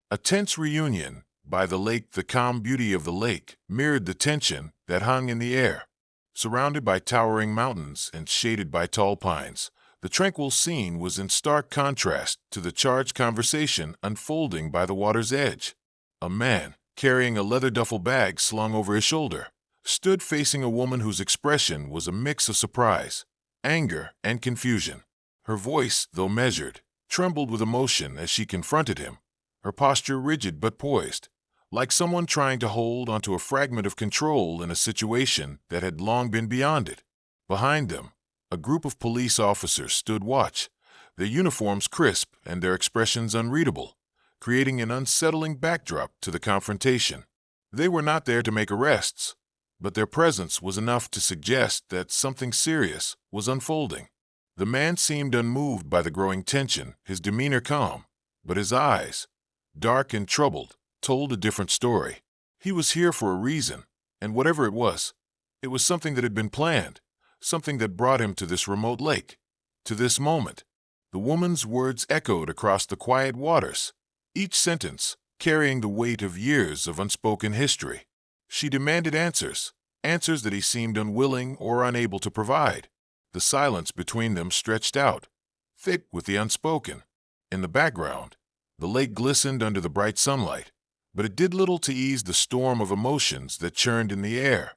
A tense reunion. By the lake, the calm beauty of the lake mirrored the tension that hung in the air. Surrounded by towering mountains and shaded by tall pines, the tranquil scene was in stark contrast to the charged conversation unfolding by the water's edge. A man, carrying a leather duffel bag slung over his shoulder, stood facing a woman whose expression was a mix of surprise, anger, and confusion. Her voice, though measured, trembled with emotion as she confronted him, her posture rigid but poised, like someone trying to hold onto a fragment of control in a situation that had long been beyond it. Behind them, a group of police officers stood watch, their uniforms crisp and their expressions unreadable, creating an unsettling backdrop to the confrontation. They were not there to make arrests, but their presence was enough to suggest that something serious was unfolding. The man seemed unmoved by the growing tension, his demeanor calm, but his eyes, dark and troubled, told a different story. He was here for a reason, and whatever it was something that had been planned, something that brought him to this remote lake, to this moment. The woman's words echoed across the quiet waters, each sentence carrying the weight of years of unspoken history. She demanded answers, answers that he seemed unwilling or unable to provide. The silence between them stretched out, thick with the unspoken. In the background, the lake glistened under the bright sunlight, but it did little to ease the storm of emotions that churned in the air.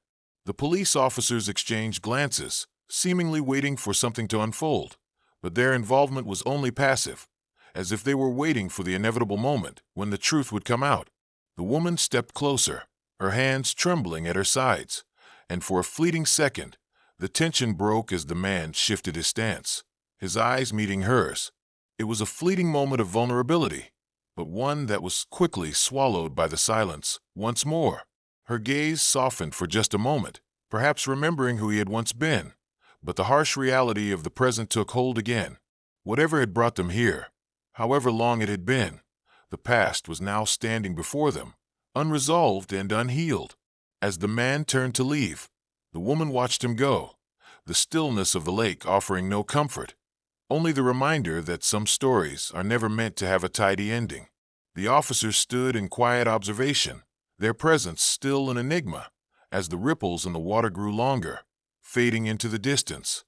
The police officers exchanged glances, seemingly waiting for something to unfold, but their involvement was only passive, as if they were waiting for the inevitable moment when the truth would come out. The woman stepped closer, her hands trembling at her sides, and for a fleeting second, the tension broke as the man shifted his stance, his eyes meeting hers. It was a fleeting moment of vulnerability, but one that was quickly swallowed by the silence once more. Her gaze softened for just a moment, perhaps remembering who he had once been, but the harsh reality of the present took hold again. Whatever had brought them here, however long it had been, the past was now standing before them, unresolved and unhealed. As the man turned to leave, the woman watched him go, the stillness of the lake offering no comfort, only the reminder that some stories are never meant to have a tidy ending. The officers stood in quiet observation, their presence still an enigma, as the ripples in the water grew longer, fading into the distance.